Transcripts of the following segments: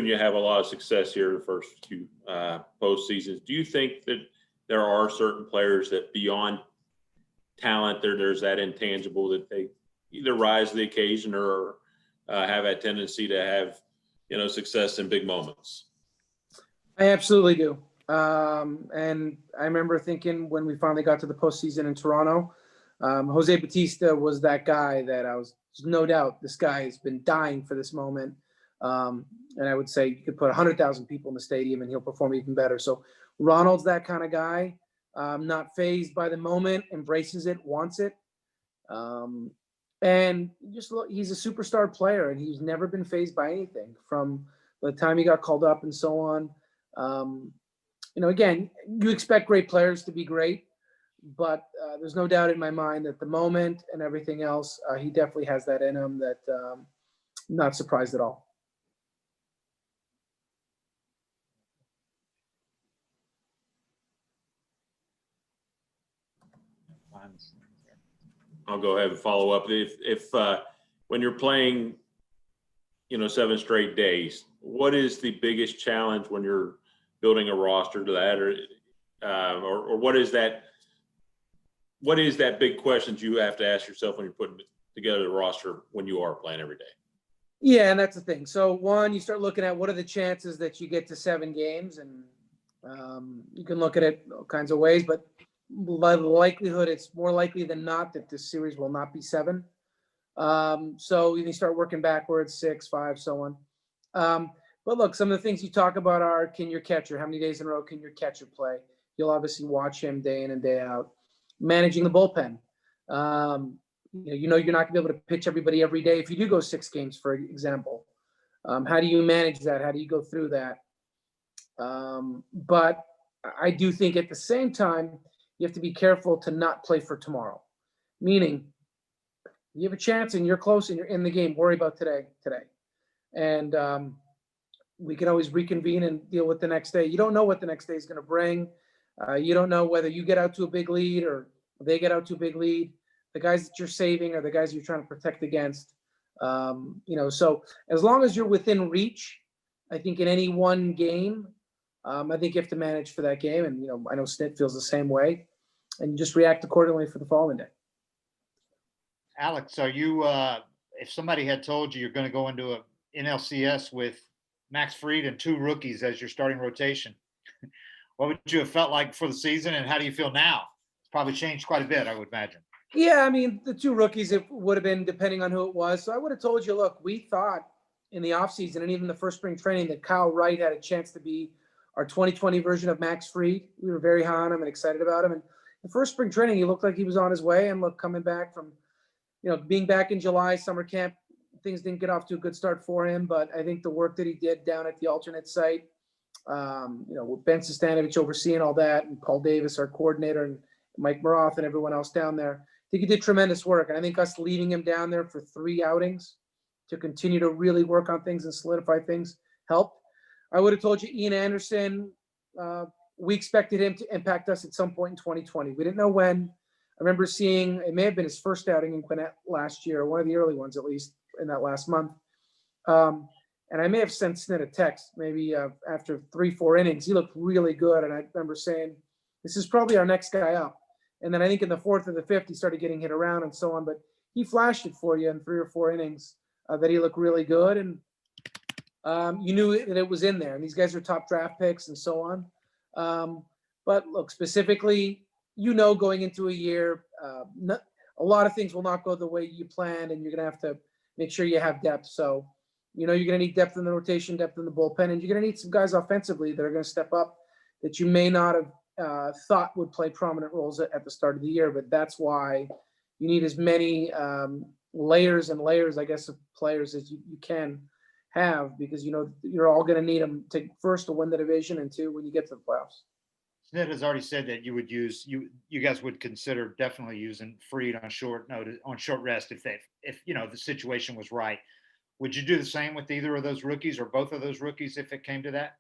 Acuna have a lot of success here the first two postseasons. Do you think that there are certain players that beyond talent, there's that intangible that they either rise to the occasion or have a tendency to have, success in big moments? I absolutely do. And I remember thinking when we finally got to the postseason in Toronto, Jose Bautista was that guy that there's no doubt this guy has been dying for this moment. And I would say you could put 100,000 people in the stadium and he'll perform even better. So Ronald's that kind of guy, not fazed by the moment, embraces it, wants it. And just look, he's a superstar player and he's never been fazed by anything from the time he got called up and so on. Again, you expect great players to be great, but there's no doubt in my mind that the moment and everything else, he definitely has that in him that not surprised at all. I'll go ahead and follow up. If when you're playing, 7 straight days, what is the biggest challenge when you're building a roster to that, or what is that big questions you have to ask yourself when you're putting together the roster when you are playing every day? Yeah, and that's the thing. So one, you start looking at what are the chances that you get to 7 games, and you can look at it all kinds of ways, but by the likelihood, it's more likely than not that this series will not be 7. So you can start working backwards, 6, 5, so on. But look, some of the things you talk about are, can your catcher, how many days in a row can your catcher play? You'll obviously watch him day in and day out. Managing the bullpen. You're not going to be able to pitch everybody every day if you do go 6 games, for example. How do you manage that? How do you go through that? But I do think at the same time, you have to be careful to not play for tomorrow. Meaning, you have a chance and you're close and you're in the game, worry about today. And we can always reconvene and deal with the next day. You don't know what the next day is going to bring. You don't know whether you get out to a big lead or they get out to a big lead. The guys that you're saving are the guys you're trying to protect against. So as long as you're within reach, I think in any one game, I think you have to manage for that game. And, I know Snit feels the same way, and you just react accordingly for the following day. Alex, are you, if somebody had told you're going to go into a NLCS with Max Fried and 2 rookies as your starting rotation, what would you have felt like for the season, and how do you feel now? It's probably changed quite a bit, I would imagine. Yeah, I mean, the 2 rookies, it would have been depending on who it was. So I would have told you, look, we thought in the offseason and even the first spring training that Kyle Wright had a chance to be our 2020 version of Max Fried. We were very high on him and excited about him. And the first spring training, he looked like he was on his way. And look, coming back from, being back in July, summer camp, things didn't get off to a good start for him. But I think the work that he did down at the alternate site, with Ben Sestanovich overseeing all that, and Paul Davis, our coordinator, and Mike Maroth and everyone else down there, I think he did tremendous work. And I think us leaving him down there for 3 outings to continue to really work on things and solidify things helped. I would have told you Ian Anderson, we expected him to impact us at some point in 2020. We didn't know when. I remember seeing, it may have been his first outing in Gwinnett last year, one of the early ones at least in that last month. And I may have sent Snit a text maybe after 3-4 innings. He looked really good. And I remember saying, this is probably our next guy up. And then I think in the 4th or the 5th, he started getting hit around and so on. But he flashed it for you in 3 or 4 innings that he looked really good. And you knew that it was in there. And these guys are top draft picks and so on. But look, specifically, going into a year, a lot of things will not go the way you planned, and you're going to have to make sure you have depth. So, you're going to need depth in the rotation, depth in the bullpen, and you're going to need some guys offensively that are going to step up that you may not have thought would play prominent roles at the start of the year. But that's why you need as many layers and layers, I guess, of players as you can have, because, you're all going to need them to, first, to win the division, and 2, when you get to the playoffs. Snit has already said that you would use, you guys would consider definitely using Fried on short notice, on short rest if the situation was right. Would you do the same with either of those rookies or both of those rookies if it came to that?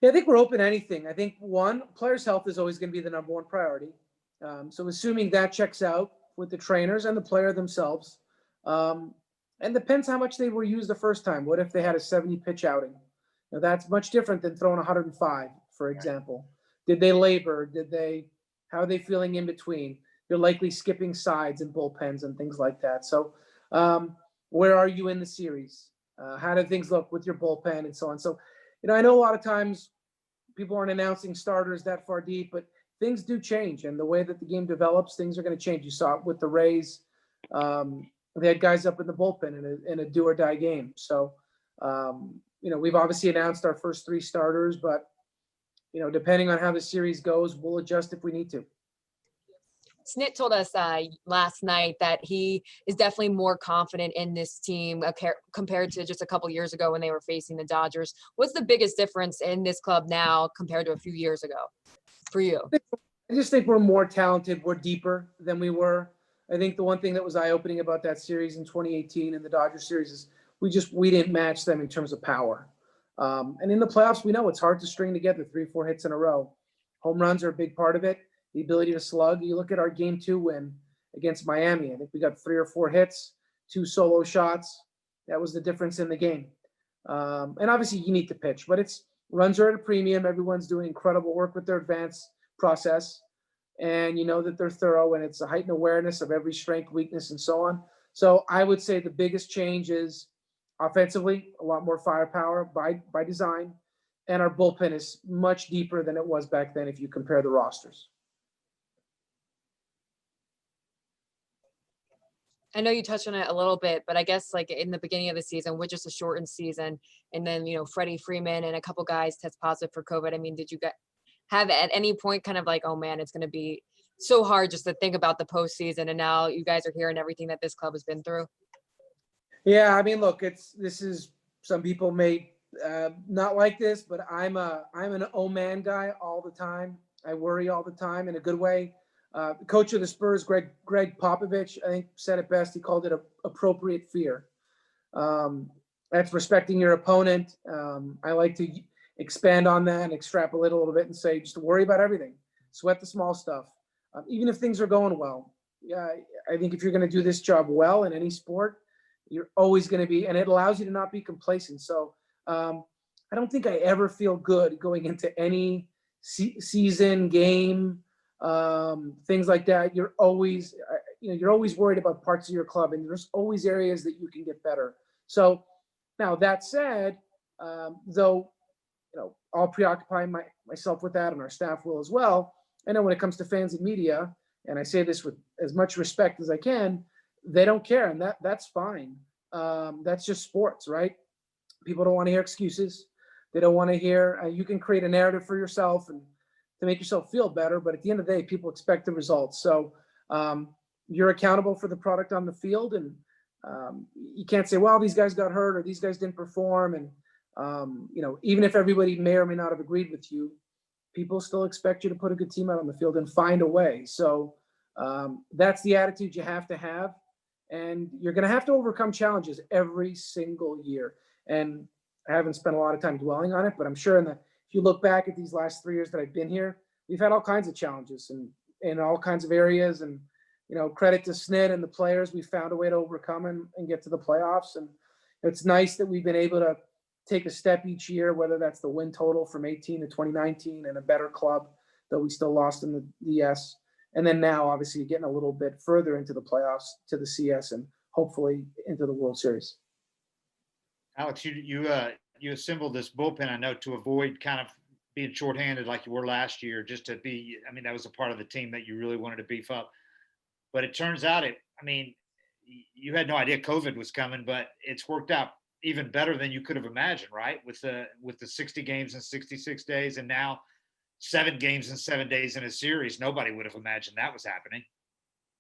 Yeah, I think we're open to anything. I think players' health is always going to be the number one priority. So assuming that checks out with the trainers and the player themselves, and depends how much they were used the first time. What if they had a 70 pitch outing? Now, that's much different than throwing 105, for example. Did they labor? How are they feeling in between? You're likely skipping sides and bullpens and things like that. So where are you in the series? How do things look with your bullpen and so on? So, I know a lot of times people aren't announcing starters that far deep, but things do change. And the way that the game develops, things are going to change. You saw it with the Rays. They had guys up in the bullpen in a do or die game. So, we've obviously announced our first 3 starters, but, depending on how the series goes, we'll adjust if we need to. Snit told us last night that he is definitely more confident in this team compared to just a couple years ago when they were facing the Dodgers. What's the biggest difference in this club now compared to a few years ago for you? I just think we're more talented. We're deeper than we were. I think the one thing that was eye-opening about that series in 2018 and the Dodgers series is we didn't match them in terms of power. And in the playoffs, we know it's hard to string together 3-4 hits in a row. Home runs are a big part of it. The ability to slug. You look at our Game 2 win against Miami. I think we got 3 or 4 hits, 2 solo shots. That was the difference in the game. And obviously, you need to pitch, but runs are at a premium. Everyone's doing incredible work with their advanced process, and you know that they're thorough, and it's a heightened awareness of every strength, weakness, and so on. So I would say the biggest change is offensively, a lot more firepower by design, and our bullpen is much deeper than it was back then if you compare the rosters. I know you touched on it a little bit, but I guess like in the beginning of the season, with just a shortened season, and then, Freddie Freeman and a couple guys test positive for COVID. I mean, did you have at any point kind of like, oh man, it's going to be so hard just to think about the postseason, and now you guys are hearing everything that this club has been through? Yeah, I mean, look, some people may not like this, but I'm an oh man guy all the time. I worry all the time in a good way. Coach of the Spurs, Greg Popovich, I think said it best. He called it appropriate fear. That's respecting your opponent. I like to expand on that and extrapolate a little bit and say, just worry about everything. Sweat the small stuff. Even if things are going well. Yeah, I think if you're going to do this job well in any sport, you're always going to be, and it allows you to not be complacent. So I don't think I ever feel good going into any season, game, things like that. You're always worried about parts of your club, and there's always areas that you can get better. So now that said, though, I'll preoccupy myself with that, and our staff will as well. I know when it comes to fans and media, and I say this with as much respect as I can, they don't care, and that's fine. That's just sports, right? People don't want to hear excuses. They don't want to hear, you can create a narrative for yourself and to make yourself feel better, but at the end of the day, people expect the results. So you're accountable for the product on the field, and you can't say, well, these guys got hurt or these guys didn't perform. And, even if everybody may or may not have agreed with you, people still expect you to put a good team out on the field and find a way. So that's the attitude you have to have. And you're going to have to overcome challenges every single year. And I haven't spent a lot of time dwelling on it, but I'm sure if you look back at these last 3 years that I've been here, we've had all kinds of challenges and in all kinds of areas. And, credit to Snit and the players, we found a way to overcome and get to the playoffs. And it's nice that we've been able to take a step each year, whether that's the win total from 18 to 2019 and a better club, though we still lost in the DS. And then now, obviously, getting a little bit further into the playoffs to the CS and hopefully into the World Series. Alex, you assembled this bullpen, I know, to avoid kind of being shorthanded like you were last year, just to be, that was a part of the team that you really wanted to beef up. But it turns out you had no idea COVID was coming, but it's worked out even better than you could have imagined, right? With the 60 games in 66 days, and now 7 games in 7 days in a series. Nobody would have imagined that was happening.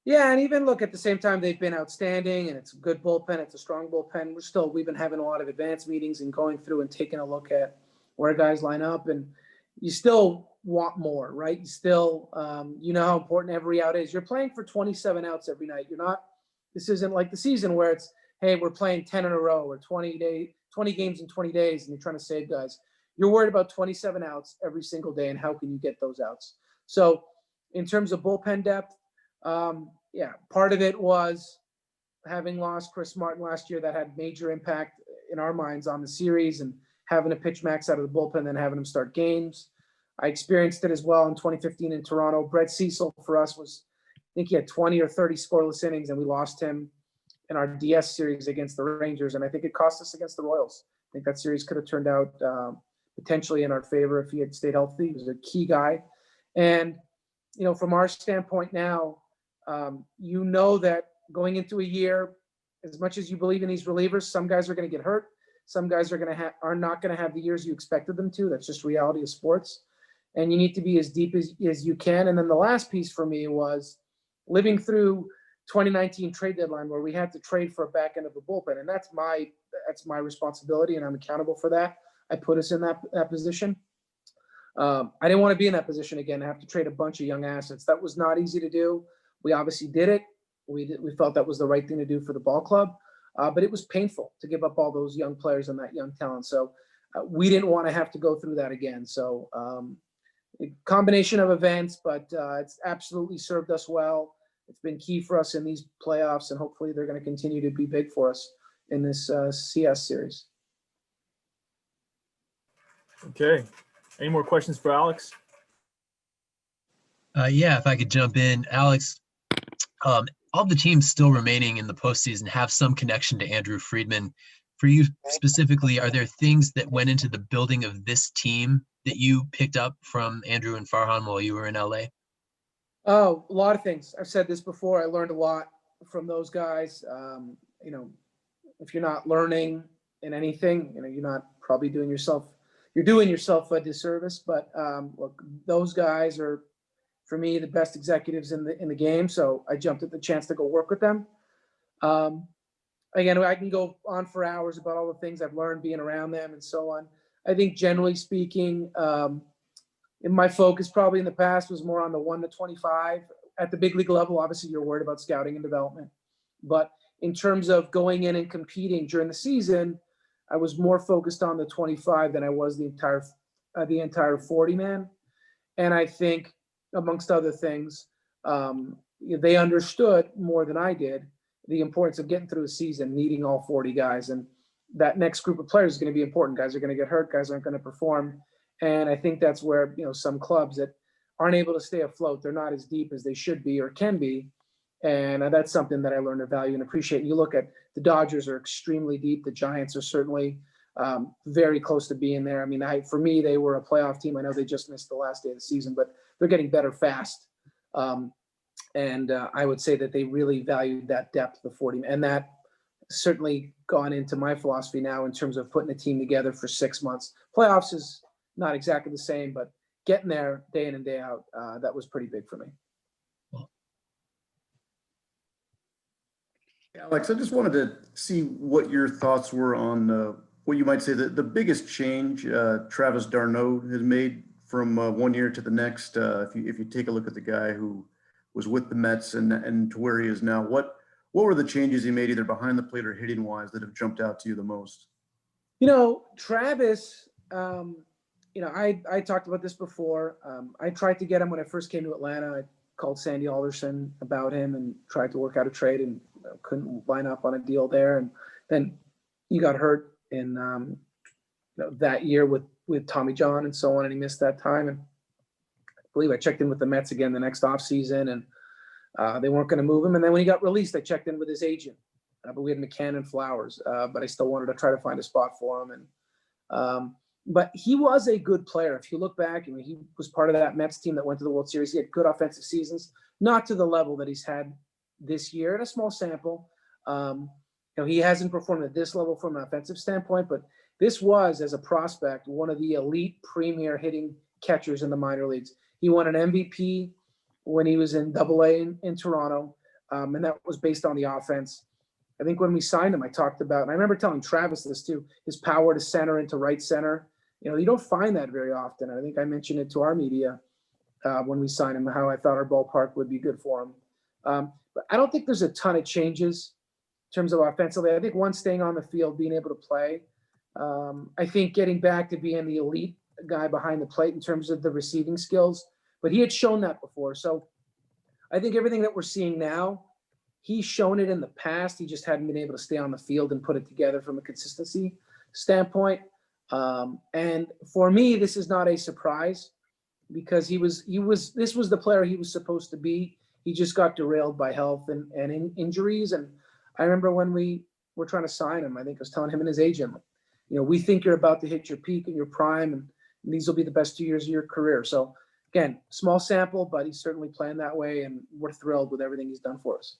Yeah, and even look, at the same time, they've been outstanding, and it's a good bullpen. It's a strong bullpen. We've been having a lot of advanced meetings and going through and taking a look at where guys line up, and you still want more, right? You still, how important every out is. You're playing for 27 outs every night. This isn't like the season where it's, hey, we're playing 10 in a row or 20 games in 20 days, and you're trying to save guys. You're worried about 27 outs every single day, and how can you get those outs? So in terms of bullpen depth, part of it was having lost Chris Martin last year. That had major impact in our minds on the series, and having to pitch Max out of the bullpen, then having him start games. I experienced it as well in 2015 in Toronto. Brett Cecil for us was, I think he had 20 or 30 scoreless innings, and we lost him in our DS series against the Rangers, and I think it cost us against the Royals. I think that series could have turned out potentially in our favor if he had stayed healthy. He was a key guy. And, from our standpoint now, that going into a year, as much as you believe in these relievers, some guys are going to get hurt. Some guys are not going to have the years you expected them to. That's just reality of sports. And you need to be as deep as you can. And then the last piece for me was living through 2019 trade deadline where we had to trade for a back end of the bullpen. And that's my responsibility, and I'm accountable for that. I put us in that position. I didn't want to be in that position again, have to trade a bunch of young assets. That was not easy to do. We obviously did it. We felt that was the right thing to do for the ball club. But it was painful to give up all those young players and that young talent. So we didn't want to have to go through that again. So a combination of events, but it's absolutely served us well. It's been key for us in these playoffs, and hopefully they're going to continue to be big for us in this CS series. Okay. Any more questions for Alex? Yeah, if I could jump in. Alex, all the teams still remaining in the postseason have some connection to Andrew Friedman. For you specifically, are there things that went into the building of this team that you picked up from Andrew and Farhan while you were in LA? Oh, a lot of things. I've said this before. I learned a lot from those guys. If you're not learning in anything, you're not probably doing yourself a disservice. But look, those guys are, for me, the best executives in the game. So I jumped at the chance to go work with them. Again, I can go on for hours about all the things I've learned being around them and so on. I think generally speaking, in my focus probably in the past was more on the 1 to 25 at the big league level. Obviously, you're worried about scouting and development, but in terms of going in and competing during the season, I was more focused on the 25 than I was the entire 40 man. And I think, amongst other things, they understood more than I did the importance of getting through a season, needing all 40 guys. And that next group of players is going to be important. Guys are going to get hurt. Guys aren't going to perform. And I think that's where, some clubs that aren't able to stay afloat, they're not as deep as they should be or can be. And that's something that I learned to value and appreciate. And you look at the Dodgers are extremely deep. The Giants are certainly very close to being there. I mean, for me, they were a playoff team. I know they just missed the last day of the season, but they're getting better fast. And I would say that they really valued that depth, the 40, and that certainly gone into my philosophy now in terms of putting a team together for 6 months. Playoffs is not exactly the same, but getting there day in and day out, that was pretty big for me. Alex, I just wanted to see what your thoughts were on what you might say the biggest change Travis d'Arnaud has made from 1 year to the next. If you take a look at the guy who was with the Mets and to where he is now, what were the changes he made either behind the plate or hitting wise that have jumped out to you the most? Travis, I talked about this before. I tried to get him when I first came to Atlanta. I called Sandy Alderson about him and tried to work out a trade and couldn't line up on a deal there. And then he got hurt in that year with Tommy John and so on, and he missed that time. And I believe I checked in with the Mets again the next offseason, and they weren't going to move him. And then when he got released, I checked in with his agent. But we had McCann and Flowers, but I still wanted to try to find a spot for him. And but he was a good player. If you look back, he was part of that Mets team that went to the World Series. He had good offensive seasons, not to the level that he's had this year in a small sample. He hasn't performed at this level from an offensive standpoint, but this was, as a prospect, one of the elite premier hitting catchers in the minor leagues. He won an MVP when he was in AA in Toronto, and that was based on the offense. I think when we signed him, I talked about, and I remember telling Travis this too, his power to center into right center. You don't find that very often. I think I mentioned it to our media when we signed him, how I thought our ballpark would be good for him. But I don't think there's a ton of changes in terms of offensively. I think one, staying on the field, being able to play. I think getting back to being the elite guy behind the plate in terms of the receiving skills, but he had shown that before. So I think everything that we're seeing now, he's shown it in the past. He just hadn't been able to stay on the field and put it together from a consistency standpoint. And for me, this is not a surprise because this was the player he was supposed to be. He just got derailed by health and injuries. And I remember when we were trying to sign him, I think I was telling him and his agent, we think you're about to hit your peak and your prime, and these will be the best 2 years of your career. So again, small sample, but he's certainly playing that way, and we're thrilled with everything he's done for us.